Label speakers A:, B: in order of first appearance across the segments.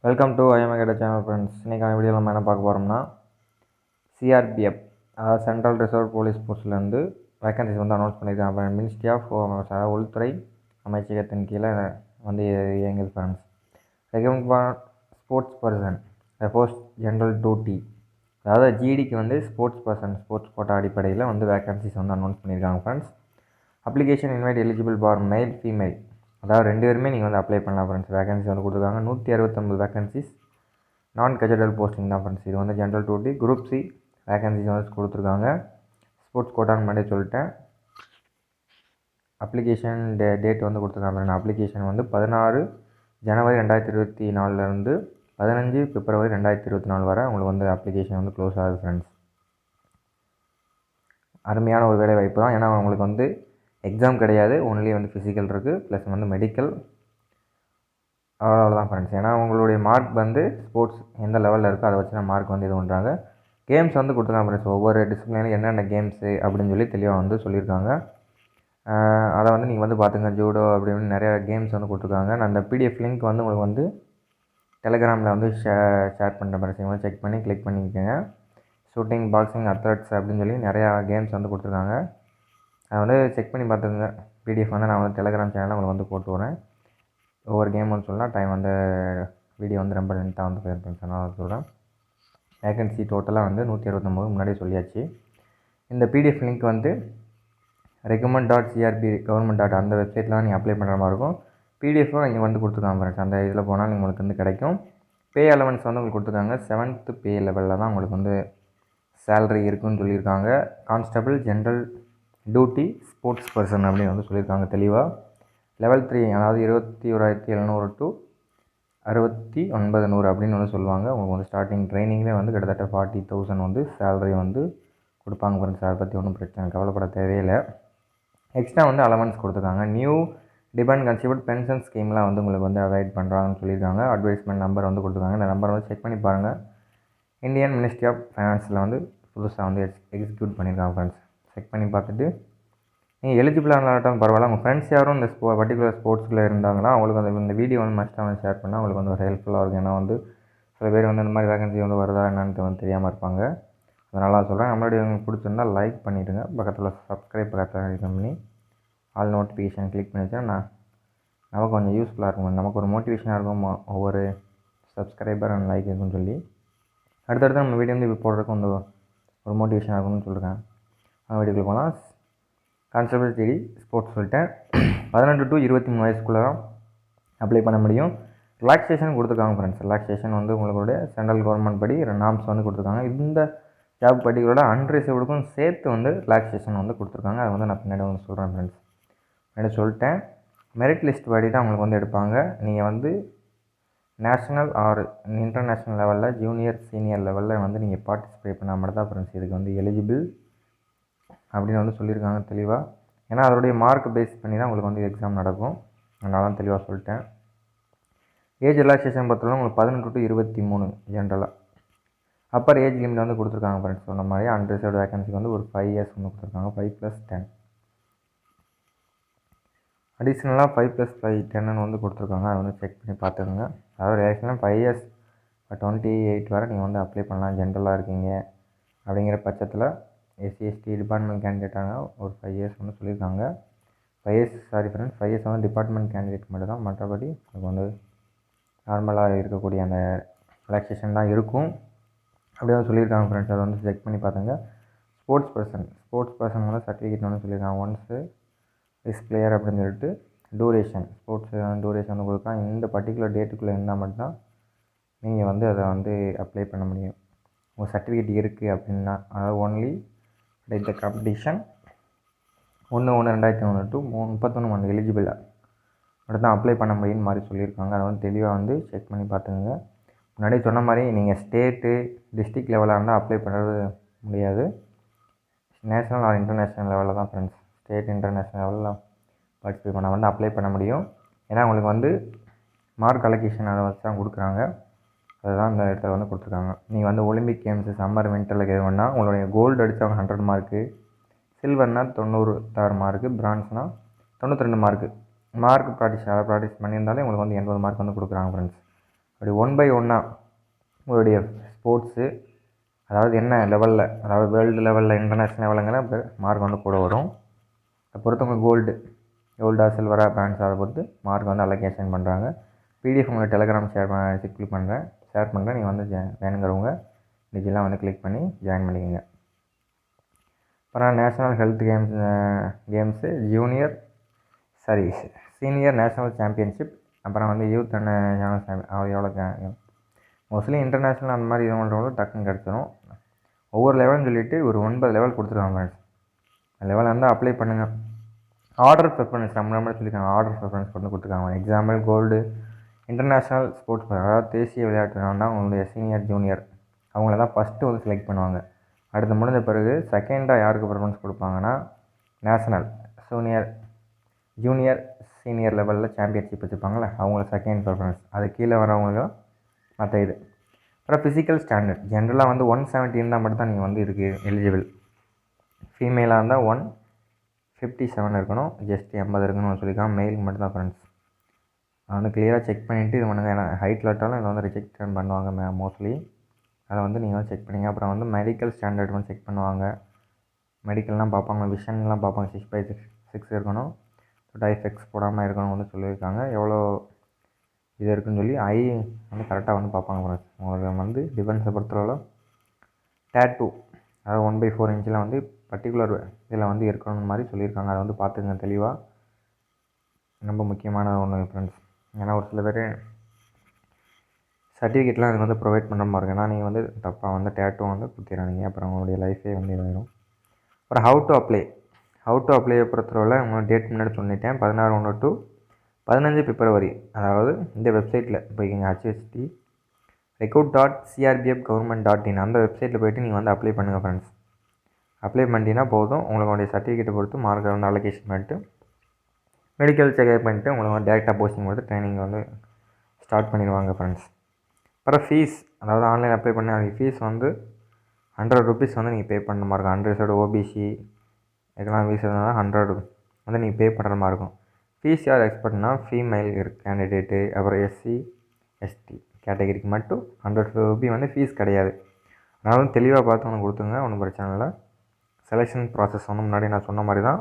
A: Welcome to IMA channel friends. இன்றைக்கான வீடியோவில் நம்ம என்ன பார்க்க போகிறோம்னா, சிஆர்பிஎஃப் அதாவது சென்ட்ரல் ரிசர்வ் போலீஸ் ஃபோர்ஸ்லேருந்து வேக்கன்சிஸ் வந்து அனௌன்ஸ் பண்ணியிருக்காங்க. மினிஸ்ட்ரி ஆஃப் அதாவது உள்துறை அமைச்சகத்தின் கீழே வந்து இயங்குது friends. Recommend for sports person post general duty, அதாவது ஜிடிக்கு வந்து ஸ்போர்ட்ஸ் கோட்டா அடிப்படையில் வந்து வேக்கன்சிஸ் வந்து அனௌன்ஸ் பண்ணியிருக்காங்க friends. Application invite eligible for male female, அதாவது 2 பேருமே நீங்கள் வந்து அப்ளை பண்ணலாம் ஃப்ரெண்ட்ஸ். வேகன்சி வந்து கொடுத்துருக்காங்க 169 வேகன்சிஸ். நான் கெஜுவல் போஸ்டிங் தான் ஃப்ரெண்ட்ஸ். இது வந்து general duty. Group C vacancies வந்து கொடுத்துருக்காங்க. ஸ்போர்ட்ஸ் கோட்டான்னு முன்னாடியே சொல்லிட்டேன். அப்ளிகேஷன் டேட் வந்து கொடுத்துருக்காங்க. அப்ளிகேஷன் வந்து 16 ஜனவரி 2024 15 பிப்ரவரி 2024 வரை உங்களுக்கு வந்து அப்ளிகேஷன் வந்து க்ளோஸ் ஆகுது ஃப்ரெண்ட்ஸ். அருமையான ஒரு வேலை வாய்ப்பு தான். ஏன்னா உங்களுக்கு வந்து எக்ஸாம் கிடையாது, ஒன்லி வந்து ஃபிசிக்கல் இருக்குது, ப்ளஸ் வந்து மெடிக்கல். அவ்வளோதான் ஃப்ரெண்ட்ஸ். ஏன்னா உங்களுடைய மார்க் வந்து ஸ்போர்ட்ஸ் எந்த லெவலில் இருக்கோ அதை வச்சு தான் மார்க் வந்து இது பண்ணுறாங்க. கேம்ஸ் வந்து கொடுத்துருக்காங்க ஃப்ரெண்ட்ஸ். ஒவ்வொரு டிசிப்ளினும் என்னென்ன கேம்ஸு அப்படின்னு சொல்லி தெளிவாக வந்து சொல்லியிருக்காங்க. அதை வந்து நீங்கள் வந்து பார்த்துங்க. ஜூடோ அப்படின்னு நிறையா கேம்ஸ் வந்து கொடுத்துருக்காங்க. நான் அந்த பிடிஎஃப் லிங்க் வந்து உங்களுக்கு வந்து டெலகிராமில் வந்து ஷேர் பண்ணுற ஃப்ரெண்ட்ஸ். நீங்கள் வந்து செக் பண்ணி கிளிக் பண்ணிக்கோங்க. ஷூட்டிங், பாக்ஸிங், அத்லெட்ஸ் அப்படின்னு சொல்லி நிறையா கேம்ஸ் வந்து கொடுத்துருக்காங்க. அதை வந்து செக் பண்ணி பார்த்துக்குங்க. பிடிஎஃப் வந்து நான் வந்து டெலகிராம் சேனலில் உங்களுக்கு வந்து போட்டு வரேன். ஒவ்வொரு கேம் வந்து சொல்லலாம். டைம் வந்து வீடியோ வந்து ரொம்ப லென்த்தாக வந்து போயிருப்பேன், அதனால் சொல்கிறேன். வேகன்சி டோட்டலாக வந்து 169 முன்னாடியே சொல்லியாச்சு. இந்த பிடிஎஃப் லிங்க் வந்து recommend.crb government. அந்த வெப்சைட்லாம் நீங்கள் அப்ளை பண்ணுற மாதிரி இருக்கும். பிடிஎஃப்பும் நீங்கள் வந்து கொடுத்துருக்காங்க ஃப்ரெண்ட்ஸ். அந்த இதில் போனால் உங்களுக்கு வந்து கிடைக்கும். பே அலவன்ஸ் வந்து உங்களுக்கு கொடுத்துருக்காங்க. 7th பே லெவலில் தான் உங்களுக்கு வந்து சேலரி இருக்குதுன்னு சொல்லியிருக்காங்க. Constable, general duty, sports person அப்படின்னு வந்து சொல்லியிருக்காங்க தெளிவாக. லெவல் 3 அதாவது 21,700 to 69,100 அப்படின்னு வந்து சொல்லுவாங்க. உங்களுக்கு வந்து ஸ்டார்டிங் ட்ரைனிங்லேயே வந்து கிட்டத்தட்ட 40,000 வந்து சேலரி வந்து கொடுப்பாங்க ஃப்ரெண்ட்ஸ். அதை பற்றி ஒன்றும் பிரச்சனை கவலைப்பட தேவையில்லை. எக்ஸ்ட்ரா வந்து அலவன்ஸ் கொடுத்துருக்காங்க. நியூ டிபெண்ட் கன்சியூட் பென்ஷன் ஸ்கீம்லாம் வந்து உங்களுக்கு வந்து அவாய்ட் பண்ணுறாங்கன்னு சொல்லியிருக்காங்க. அட்வைஸ்மெண்ட் நம்பர் வந்து கொடுத்துருக்காங்க. இந்த நம்பரை வந்து செக் பண்ணி பாருங்கள். இந்தியன் மினிஸ்ட்ரி ஆஃப் ஃபைனான்ஸில் வந்து புதுசாக வந்து எக்ஸிக்யூட் பண்ணியிருக்காங்க ஃப்ரெண்ட்ஸ். செக் பண்ணி பார்த்துட்டு நீங்கள் எலிஜிபிளாக இருந்தாலும் பரவாயில்ல. உங்கள் ஃப்ரெண்ட்ஸ் யாரும் இந்த பர்டிகுலர் ஸ்போர்ட்ஸில் இருந்தாங்கன்னா அவங்களுக்கு இந்த வீடியோ வந்து மஸ்ட்டாக வந்து ஷேர் பண்ணால் அவங்களுக்கு வந்து ஒரு ஹெல்ப்ஃபுல்லாக இருக்கும். ஏன்னா வந்து சில பேர் வந்து இந்த மாதிரி வேகன்சி வந்து வருதா என்னன்னு வந்து தெரியாமல் இருப்பாங்க. அதனால சொல்கிறேன். நம்மளுடைய உங்களுக்கு பிடிச்சிருந்தால் லைக் பண்ணிவிடுங்க. பக்கத்தில் பக்கத்தில் பண்ணி ஆல் நோட்டிஃபிகேஷன் கிளிக் பண்ணி வச்சா நமக்கு கொஞ்சம் யூஸ்ஃபுல்லாக இருக்கும். நமக்கு ஒரு மோட்டிவேஷனாக இருக்கும் ஒவ்வொரு சப்ஸ்கிரைபர் அண்ட் லைக் இருக்குன்னு சொல்லி. அடுத்தடுத்து நம்ம வீடியோ வந்து இப்போ போடுறதுக்கு வந்து ஒரு மோட்டிவேஷனாக இருக்கும்னு சொல்கிறேன். வீடியோக்குள்ள போனால் கான்ஸ்டபிள் ஜிடி ஸ்போர்ட்ஸ் சொல்லிட்டேன். 18 to 23 வயசுக்குள்ளே தான் அப்ளை பண்ண முடியும். ரிலாக்ஸேஷன் கொடுத்துருக்காங்க ஃப்ரெண்ட்ஸ். ரிலாக்ஸேஷன் வந்து உங்களுடைய சென்ட்ரல் கவர்மெண்ட் படி நாம்ஸ் வந்து கொடுத்துருக்காங்க. இந்த ஜாப் பர்டிகுலரோட அன்ரிசர்வ்டுக்கும் சேர்த்து வந்து ரிலாக்ஸேஷன் வந்து கொடுத்துருக்காங்க. அதை வந்து நான் பின்னாடி வந்து சொல்கிறேன் ஃப்ரெண்ட்ஸ். பின்னாடி சொல்லிட்டேன். மெரிட் லிஸ்ட் படி தான் உங்களுக்கு வந்து எடுப்பாங்க. நீங்கள் வந்து நேஷ்னல் ஆர் இன்டர்நேஷ்னல் லெவலில் ஜூனியர் சீனியர் லெவலில் வந்து நீங்கள் பார்ட்டிசிபேட் பண்ணால் மட்டும் தான் ஃப்ரெண்ட்ஸ் இதுக்கு வந்து எலிஜிபிள் அப்படின்னு வந்து சொல்லியிருக்காங்க தெளிவாக. ஏன்னா அதோடைய மார்க் பேஸ் பண்ணி தான் உங்களுக்கு வந்து எக்ஸாம் நடக்கும். அதனால தான் தெளிவாக சொல்லிட்டேன். ஏஜ் ரிலாக்ஸேஷன் பொறுத்தவரை உங்களுக்கு 18 to 23 ஜென்ரலாக. அப்பர் ஏஜ் லிமிட் வந்து கொடுத்துருக்காங்க ஃப்ரெண்ட்ஸ். சொன்ன மாதிரி அன்ரிசர்வ்டு வேகன்சிக்கு வந்து ஒரு 5 years வந்து கொடுத்துருக்காங்க. 5+10 அடிஷ்னலாக 5+5 வந்து கொடுத்துருக்காங்க. அதை வந்து செக் பண்ணி பார்த்துக்கோங்க. அதாவது ஆக்சுவலாக 5 years 28 வரை நீங்கள் வந்து அப்ளை பண்ணலாம் ஜென்ரலாக இருக்கீங்க அப்படிங்கிற பட்சத்தில். எஸ்சி/எஸ்டி டிபார்ட்மெண்ட் கேண்டிடேட்டாக ஒரு 5 years வந்து சொல்லியிருக்காங்க. 5 years வந்து டிபார்ட்மெண்ட் கேண்டிடேட் மட்டும் தான். மற்றபடி உங்களுக்கு வந்து நார்மலாக இருக்கக்கூடிய அந்த ரிலாக்ஸேஷன் தான் இருக்கும் அப்படியே வந்து சொல்லியிருக்காங்க ஃப்ரெண்ட்ஸ். அதை வந்து செக் பண்ணி பார்த்துங்க. ஸ்போர்ட்ஸ் பர்சன் வந்து சர்டிஃபிகேட் வந்து சொல்லியிருக்காங்க. ஒன்ஸு இஸ் கிளியர் அப்படின்னு சொல்லிட்டு டூரேஷன் ஸ்போர்ட்ஸ் டூரேஷன் வந்து கொடுக்கலாம். இந்த பர்டிகுலர் டேட்டுக்குள்ளே இருந்தால் மட்டும்தான் நீங்கள் வந்து அதை வந்து அப்ளை பண்ண முடியும். உங்கள் சர்டிஃபிகேட் இருக்குது அப்படின்னா, அதாவது ஒன்லி இந்த காம்படிஷன் 1/1/2023 to 31 எலிஜிபிளாக மட்டும் தான் அப்ளை பண்ண முடியும்னு மாதிரி சொல்லியிருக்காங்க. அதை வந்து தெளிவாக வந்து செக் பண்ணி பார்த்துங்க. முன்னாடி சொன்ன மாதிரி நீங்கள் ஸ்டேட்டு டிஸ்ட்ரிக்ட் லெவலாக இருந்தால் அப்ளை பண்ணுறது முடியாது. நேஷ்னல் ஆர் இன்டர்நேஷ்னல் லெவலில் தான் ஃப்ரெண்ட்ஸ். ஸ்டேட் இன்டர்நேஷ்னல் லெவலில் பார்ட்டிசிபேட் பண்ண வந்து அப்ளை பண்ண முடியும். ஏன்னா உங்களுக்கு வந்து மார்க் அலோகேஷன் அதை வச்சு தான் கொடுக்குறாங்க. அதுதான் இந்த இடத்துல வந்து கொடுத்துருக்காங்க. நீங்கள் வந்து ஒலிம்பிக் கேம்ஸு சம்மர் வின்டரில் கேட்கணுன்னா உங்களுடைய கோல்டு அடித்தவங்க 100 மார்க்கு, சில்வர்னால் 96 மார்க்கு, பிரான்ஸ்னால் 92 மார்க்கு ப்ராக்டிஸ் பண்ணியிருந்தாலே உங்களுக்கு வந்து 80 மார்க் வந்து கொடுக்குறாங்க ஃப்ரெண்ட்ஸ். அப்படி 1/1 உங்களுடைய ஸ்போர்ட்ஸு அதாவது என்ன லெவலில், அதாவது வேர்ல்டு லெவலில் இன்டர்நேஷ்னல் லெவலுங்கிற மார்க் வந்து கூட வரும். அதை பொறுத்து உங்களுக்கு கோல்டா சில்வரா பிரான்ஸா அதை பொறுத்து மார்க் வந்து அலோகேஷன் பண்ணுறாங்க. பிடிஎஃப் உங்களுக்கு டெலிகிராம் கிளிக் பண்ணுறேன், ஷேர் பண்ணுறேன். நீங்கள் வந்து வேணுங்கிறவங்க இன்றைக்கெல்லாம் வந்து கிளிக் பண்ணி ஜாயின் பண்ணிக்கோங்க. அப்புறம் national health games senior national championship, அப்புறம் வந்து யூத் அண்ட் எவ்வளோ மோஸ்ட்லி இன்டர்நேஷ்னல் அந்த மாதிரி இது பண்ணுறவங்க டக்குன்னு கிடச்சிரும். ஒவ்வொரு லெவல்னு சொல்லிவிட்டு ஒரு 9 லெவல் கொடுத்துருக்காங்க ஃப்ரெண்ட்ஸ். லெவல் வந்து அப்ளை பண்ணுங்கள். ஆர்டர் ப்ரிஃபரன்ஸ் நம்ம சொல்லியிருக்காங்க, ஆர்டர் ப்ரிஃபரன்ஸ் வந்து கொடுத்துருக்காங்க. எக்ஸாம்பிள் கோல்டு இன்டர்நேஷ்னல் ஸ்போர்ட்ஸ், அதாவது தேசிய விளையாட்டு நாள்னா உங்களுடைய சீனியர் ஜூனியர் அவங்கள தான் ஃபஸ்ட்டு வந்து செலக்ட் பண்ணுவாங்க. அடுத்து முடிஞ்ச பிறகு செகண்டாக யாருக்கு ப்ரிஃபரன்ஸ் கொடுப்பாங்கன்னா நேஷ்னல் ஜூனியர் சீனியர் லெவலில் சாம்பியன்ஷிப் வச்சுருப்பாங்களே அவங்கள செகண்ட் ப்ரிஃபரன்ஸ். அது கீழே வரவங்களுக்கு மற்ற இது. அப்புறம் ஃபிசிக்கல் ஸ்டாண்டர்ட் ஜென்ரலாக வந்து 170 இருந்தால் மட்டும் தான் நீங்கள் வந்து இதுக்கு எலிஜிபிள். ஃபீமேலாக இருந்தால் 157 இருக்கணும், ஜஸ்ட் 80 இருக்கணும்னு சொல்லியிருக்காங்க. மெயிலுக்கு மட்டும் தான் ஃப்ரெண்ட்ஸ். அதை வந்து கிளியராக செக் பண்ணிவிட்டு இது பண்ணுங்கள். ஏன்னா ஹைட்டில் விட்டாலும் இதை வந்து ரிஜெக்ட் பண்ணுவாங்க மோஸ்ட்லி. அதை வந்து நீங்கள் செக் பண்ணிங்க. அப்புறம் வந்து மெடிக்கல் ஸ்டாண்டர்ட் வந்து செக் பண்ணுவாங்க. மெடிக்கல்லாம் பார்ப்பாங்க, விஷன்லாம் பார்ப்பாங்க. 6/6 இருக்கணும், டைஃபெக்ஸ் போடாமல் இருக்கணும் வந்து சொல்லியிருக்காங்க. எவ்வளோ இது இருக்குதுன்னு சொல்லி ஐ வந்து கரெக்டாக வந்து பார்ப்பாங்க ஃப்ரெண்ட்ஸ். உங்களுக்கு வந்து டிஃபென்ஸை பொறுத்தளவு டேட்டூ அதாவது 1/4 இன்ச்சில் வந்து பர்டிகுலர் இதில் வந்து இருக்கணும் மாதிரி சொல்லியிருக்காங்க. அதை வந்து பார்த்துங்க தெளிவாக. ரொம்ப முக்கியமான ஒன்று ஃப்ரெண்ட்ஸ். ஏன்னா ஒரு சில பேர் சர்டிஃபிகேட்லாம் அதுக்கு வந்து ப்ரொவைட் பண்ணுற மாதிரி இருக்கும். ஏன்னா நீங்கள் வந்து தப்பாக வந்து டேட்டூ வந்து குத்திடாதீங்க, அப்புறம் உங்களுடைய லைஃபே வந்து இதாகிடும். அப்புறம் ஹவு டு அப்ளையை பொறுத்தவரை உங்களோட டேட் முன்னாடி சொல்லிட்டேன். 16/1 to 15 பிப்ரவரி. அதாவது இந்த வெப்சைட்டில் போய்க்கிங்க, HST recruit.crbfgovernment.in அந்த வெப்சைட்டில் போய்ட்டு நீங்கள் வந்து அப்ளை பண்ணுங்கள் ஃப்ரெண்ட்ஸ். அப்ளை பண்ணிட்டீங்கன்னா போதும். உங்களுடைய சர்டிஃபிகேட்டை பொறுத்து மார்க்கை வந்து அலோகேஷன் பண்ணிட்டு மெடிக்கல் செக்அப் பண்ணிட்டு உங்களுக்கு டேரெக்டாக போஸ்டிங் கொடுத்து ட்ரைனிங் வந்து ஸ்டார்ட் பண்ணிடுவாங்க ஃப்ரெண்ட்ஸ். அப்புறம் ஃபீஸ், அதாவது ஆன்லைன் அப்ளை பண்ண அதுக்கு ஃபீஸ் வந்து 100 rupees வந்து நீங்கள் பே பண்ணுற மாதிரி இருக்கும். 100 ஓபிசி எக்கனாமிக்ஸ் இருந்தால் 100 வந்து நீங்கள் பே பண்ணுற மாதிரி இருக்கும். ஃபீஸ் யார் எக்ஸ்பெக்ட்னா ஃபீமேல் கேண்டிடேட்டு, அப்புறம் SC ST கேட்டகரிக்கு மட்டும் 100 ரூபி வந்து ஃபீஸ் கிடையாது. அதனால தெளிவாக பார்த்து ஒன்று கொடுத்துங்க, ஒன்றும் பிரச்சனை இல்லை. செலெக்ஷன் ப்ராசஸ் வந்து முன்னாடி நான் சொன்ன மாதிரி தான்.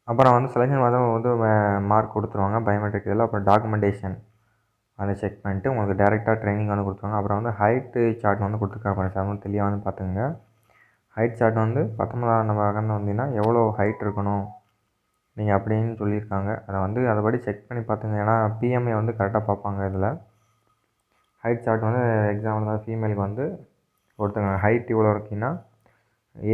A: அப்புறம் வந்து செலெக்ஷன் வந்து மார்க் கொடுத்துருவாங்க பயோமெட்ரிக் இதில். அப்புறம் டாக்குமெண்டேஷன் அதை செக் பண்ணிட்டு உங்களுக்கு டேரெக்டாக ட்ரைனிங் வந்து கொடுத்துருவாங்க. அப்புறம் வந்து ஹைட்டு சார்ட் வந்து கொடுத்துருக்காங்க. சார் வந்து தெளிவாக வந்து பார்த்துங்க. ஹைட் சார்ட் வந்து 19ஆம் நம்பர் வந்தீங்கன்னா எவ்வளோ ஹைட் இருக்கணும் நீங்கள் அப்படின்னு சொல்லியிருக்காங்க. அதை வந்து அதைப்படி செக் பண்ணி பார்த்துங்க. ஏன்னா PMA வந்து கரெக்டாக பார்ப்பாங்க. இதில் ஹைட் சார்ட் வந்து எக்ஸாம்பிள் தான் ஃபீமேலுக்கு வந்து ஒருத்தங்க ஹைட் இவ்வளோ இருக்குன்னா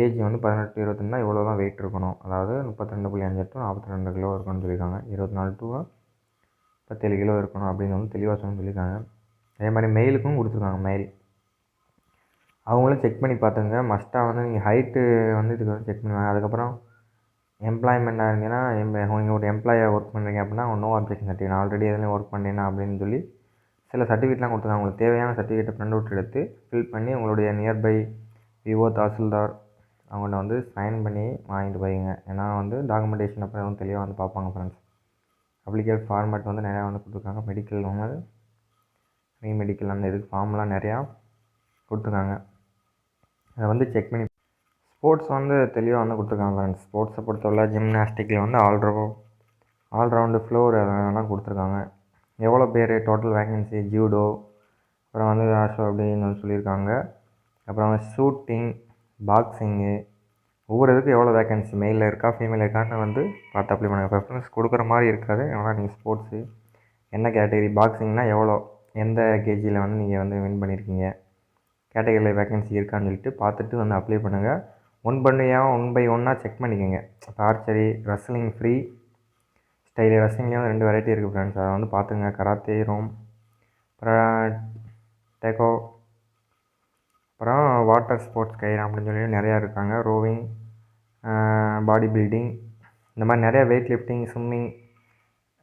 A: ஏஜ் வந்து 18-23 இவ்வளோ தான் வெயிட் இருக்கணும். அதாவது 32.5 to 42 கிலோ இருக்கணும்னு சொல்லியிருக்காங்க. 24 to 17 கிலோ இருக்கணும் அப்படின்னு வந்து தெளிவாக சொல்லியிருக்காங்க. அதே மாதிரி மெயிலுக்கும் கொடுத்துருக்காங்க. மெயில் அவங்களும் செக் பண்ணி பார்த்துங்க. மஸ்ட்டாக வந்து நீங்கள் ஹைட்டு வந்து இதுக்கு வந்து செக் பண்ணுவாங்க. அதுக்கப்புறம் எம்ப்ளாய்மெண்ட்டாக இருந்தீங்கன்னா நீங்கள் ஒரு எம்ப்ளாயாக ஒர்க் பண்ணுறீங்க அப்படின்னா நோ அப்ஜெக்ஷன் சர்டிஃபிகேட் ஆல்ரெடி எதுலையும் ஒர்க் பண்ணீங்கன்னா அப்படின்னு சொல்லி சில சர்டிஃபிகேட்லாம் கொடுத்துருக்காங்க. உங்களுக்கு தேவையான சர்டிஃபிகேட்டை ப்ரிண்ட் அவுட் எடுத்து ஃபில் பண்ணி உங்களுடைய நியர்பை விஓ தாசில்தார் அவங்கள்ட்ட வந்து சைன் பண்ணி வாங்கிட்டு போய்ங்க. ஏன்னா வந்து டாக்குமெண்டேஷன் அப்புறம் வந்து தெளிவாக வந்து பார்ப்பாங்க ஃப்ரெண்ட்ஸ். அப்ளிகேட் ஃபார்மேட் வந்து நிறையா வந்து கொடுத்துருக்காங்க. மெடிக்கல் வந்து மெடிக்கல் அந்த இதுக்கு ஃபார்ம்லாம் நிறையா கொடுத்துருக்காங்க. அதை வந்து செக் பண்ணி ஸ்போர்ட்ஸ் வந்து தெளிவாக வந்து கொடுத்துருக்காங்க ஃப்ரெண்ட்ஸ். ஸ்போர்ட்ஸை பொறுத்தவரை ஜிம்னாஸ்டிக்கில் வந்து ஆல்ரவுண்டு ஃப்ளோர் அதெல்லாம் கொடுத்துருக்காங்க. எவ்வளோ பேர் டோட்டல் வேக்கன்சி, ஜூடோ, அப்புறம் வந்து ஆஷோ அப்படின்னு சொல்லியிருக்காங்க. அப்புறம் ஷூட்டிங், பாக்ஸிங்கு, ஒவ்வொரு இதுக்கும் எவ்வளோ வேக்கன்சி மெயிலில் இருக்கா ஃபீமேல் இருக்கான்னு வந்து பார்த்து அப்ளை பண்ணுங்கள். ப்ரிஃபரன்ஸ் கொடுக்குற மாதிரி இருக்காது. ஆனால் நீங்கள் ஸ்போர்ட்ஸு என்ன கேட்டகரி, பாக்ஸிங்னால் எவ்வளோ, எந்த கேஜியில் வந்து நீங்கள் வந்து வின் பண்ணியிருக்கீங்க, கேட்டகரியில் வேக்கன்சி இருக்கான்னு சொல்லிட்டு பார்த்துட்டு வந்து அப்ளை பண்ணுங்கள். 1/1 செக் பண்ணிக்கோங்க. இப்போ ஆர்ச்சரி, ரெஸ்லிங் ஃப்ரீ ஸ்டைலு, ரெஸ்லிங்லேயும் 2 வெரைட்டி இருக்குது ஃப்ரெண்ட்ஸ். அதை வந்து பார்த்துங்க. கராத்தே, ரோம், அப்புறம் டேக்கோ, அப்புறம் வாட்டர் ஸ்போர்ட்ஸ் கயிறு அப்படின்னு சொல்லி நிறையா இருக்காங்க. ரோவிங், பாடி பில்டிங், இந்த மாதிரி நிறையா வெயிட் லிஃப்டிங், ஸ்விம்மிங்,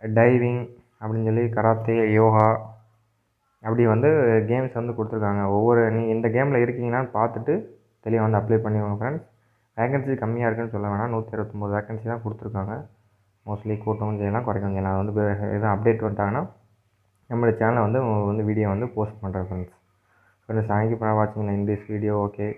A: டைவிங் அப்படின்னு சொல்லி கராத்தே, யோகா அப்படி வந்து கேம்ஸ் வந்து கொடுத்துருக்காங்க. நீங்கள் இந்த கேமில் இருக்கீங்களான்னு பார்த்துட்டு தெளிவாக வந்து அப்ளை பண்ணிக்கோங்க ஃப்ரெண்ட்ஸ். வேக்கன்சி கம்மியாக இருக்குதுன்னு சொல்ல வேணாம். 129 வேக்கன்சி தான் கொடுத்துருக்காங்க. மோஸ்ட்லி கூட்டவும் செய்யலாம், குறைக்கவும் செய்யலாம். அது வந்து எதுவும் அப்டேட் வந்துட்டாங்கன்னா நம்மளோட சேனலை வந்து உங்களுக்கு வந்து வீடியோ வந்து போஸ்ட் பண்ணுறேன் ஃப்ரெண்ட்ஸ். ஃப்ரெண்ட்ஸ் தேங்க்யூ ஃபார் வாட்சிங் இன் திஸ் வீடியோ. ஓகே.